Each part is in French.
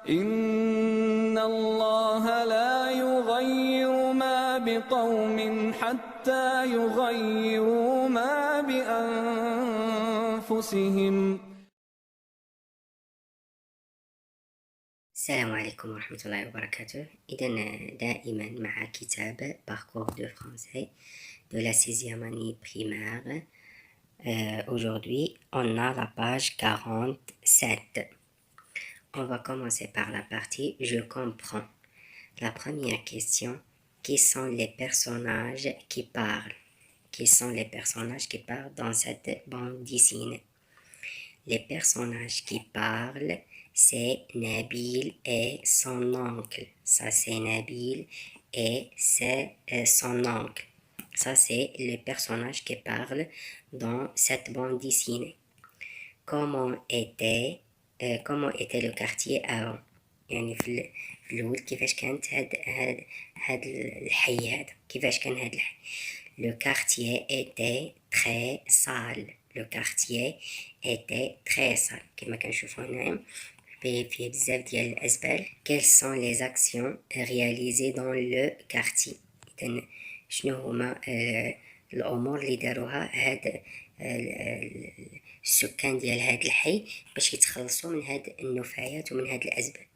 إن الله لا يغير ما بقوم حتى يغيروا ما بأنفسهم. السلام عليكم ورحمة الله وبركاته. إذن دائما مع كتاب Parcours de français de la 6e année primaire. Aujourd'hui, on a la page 47. On va commencer par la partie Je comprends. La première question, qui sont les personnages qui parlent? Qui sont les personnages qui parlent dans cette bande dessinée? Les personnages qui parlent, c'est Nabil et son oncle. Ça, c'est Nabil et c'est son oncle. Ça, c'est les personnages qui parlent dans cette bande dessinée. Comment était le quartier avant؟ يعني في الأول كيفاش كانت هاد الحي هذا، كيفاش كان هاد الحي. Le quartier était très sale. Le quartier était très sale. كما كنشوفو هنايا فيه بزاف ديال الأزبال. Quelles sont les actions réalisées dans le quartier؟ إذن شنو هما الأمور اللي داروها هاد السكان ديال هاد الحي باش يتخلصوا من هاد النفايات ومن هاد الأزبال.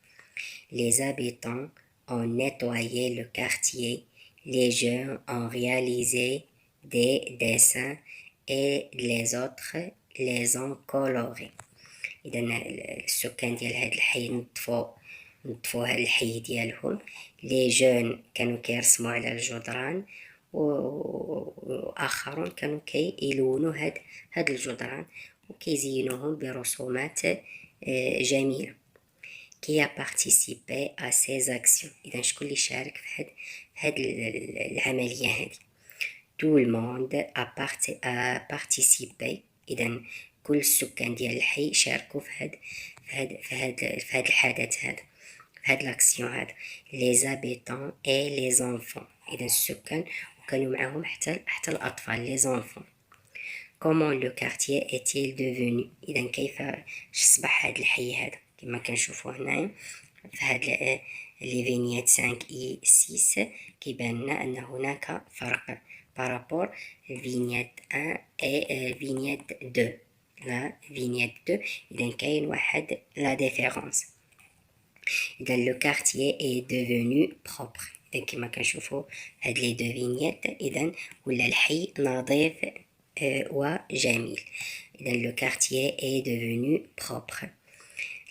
Les habitants ont nettoyé le quartier. Les jeunes ont réalisé des dessins et les autres les ont colorés. إذا السكان ديال هاد الحي نظفوا هاد الحي ديالهم. لي جون كانوا كيرسموا على الجدران وآخرون كانوا كيلونوا هاد الجدران وكيزينوهم برسومات جميلة. Qui a participé à ces actions؟ إذا شكون اللي شارك في هاد العملية هذه؟ Tout le monde a participé. إذا كل السكان ديال الحي شاركوا في هاد الحدث هذا، في هاد لاكسيون هذا. Les habitants et les enfants. إذا السكان وكانوا معهم حتى الأطفال. Les enfants. Comment le quartier est-il devenu؟ إذا كيف أصبح هاد الحي هذا؟ كما كنشوفوا هنايا في هاد لي فينيات 5 اي 6 كيبان لنا ان هناك فرق بارابور فينيات 1 اي فينيات 2. لا فينيات 2 اذا كاين واحد لا ديفيرونس. اذا لو كارتيي اي ديفونو بروبر. اذا كما كنشوفوا هاد لي دو فينيات اذا ولا الحي نظيف وجميل. اذا لو كارتيي اي ديفونو بروبر.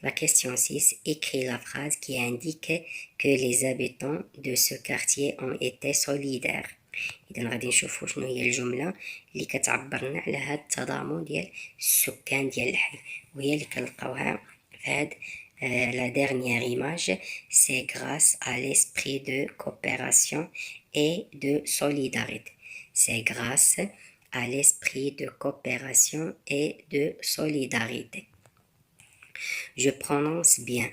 La question 6, écrit la phrase qui indique que les habitants de ce quartier ont été solidaires. إذا غادي نشوفو شنو هي الجملة اللي كتعبرنا على هاد التضامن ديال السكان ديال الحي، وهي اللي كنلقاوها في هاد la dernière image. C'est grâce à l'esprit de coopération et de solidarité. C'est grâce à l'esprit de coopération et de solidarité. Je prononce bien.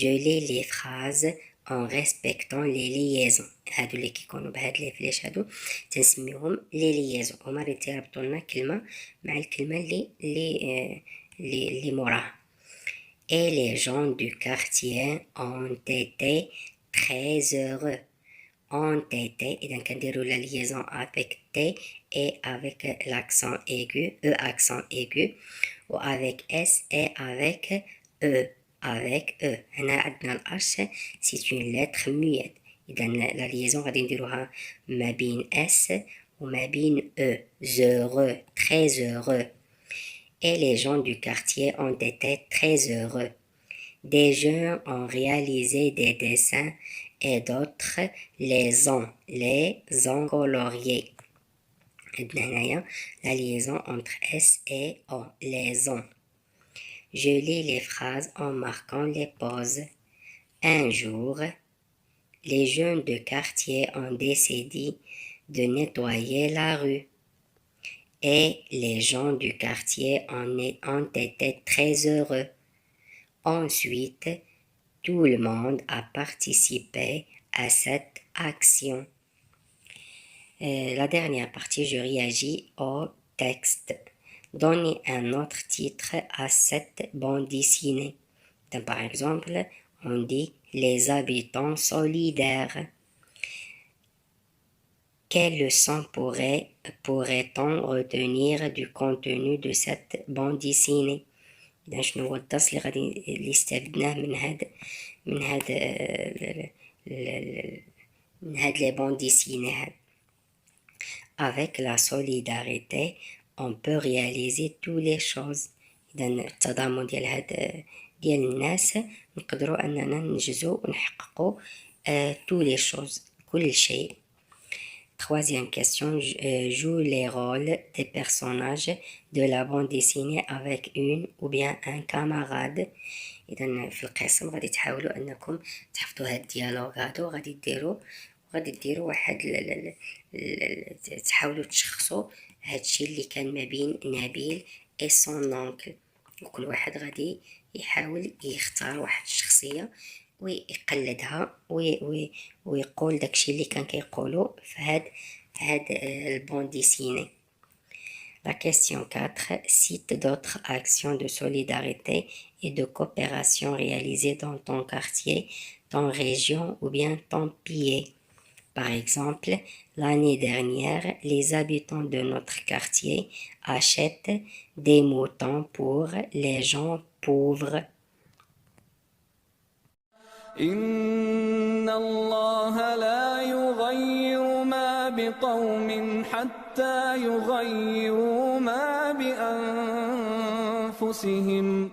Je lis les phrases en respectant les liaisons. هادو اللي كيكونوا بهاد لي فليش هادو تنسميوهم لي ليزون، هما اللي تيربطوا لنا كلمه مع الكلمه اللي موراها. Et les gens du quartier ont été très heureux. Ont été إذا كنديروا la liaison avec T et avec l'accent aigu, E accent aigu, ou avec S et avec E. Avec E. هنا عندنا الأش c'est une lettre muette. إذا la liaison غادي نديروها ما بين S وما بين E. Heureux, très heureux. Et les gens du quartier ont été très heureux. Des jeunes ont réalisé des dessins et d'autres les ont coloriés. هنايا la liaison entre S et O, les ont. Je lis les phrases en marquant les pauses. Un jour, les jeunes de quartier ont décidé de nettoyer la rue. Et les gens du quartier ont été très heureux. Ensuite, tout le monde a participé à cette action. La dernière partie, je réagis au texte. Donnez un autre titre à cette bande dessinée. Donc, par exemple, on dit les habitants solidaires. Quelle leçon pourrait-on retenir du contenu de cette bande dessinée؟ إذا شنو هو الدرس اللي استفدناه من هاد les bandes dessinées هاد. Avec la solidarité, on peut réaliser toutes les choses. إذا التضامن ديال الناس نقدروا أننا ننجزوا ونحققوا tous les choses كل شيء. Troisième question, joue les rôles des personnages de la bande dessinée avec une ou bien un camarade. إذا في القسم غادي تحاولوا أنكم تحفظوا هاد الديالوغ هادو غادي ديروا واحد تحاولوا تشخصوا هادشي اللي كان ما بين نبيل et son oncle. وكل واحد غادي يحاول يختار واحد الشخصية ويقلدها ويقول داكشي اللي كان كيقولو في هاد البون ديسيني. La question 4. Cite d'autres actions de solidarité et de coopération réalisées dans ton quartier, ton région ou bien ton pays. Par exemple, l'année dernière, les habitants de notre quartier achètent des moutons pour les gens pauvres. إن الله لا يغير ما بقوم حتى يغيروا ما بأنفسهم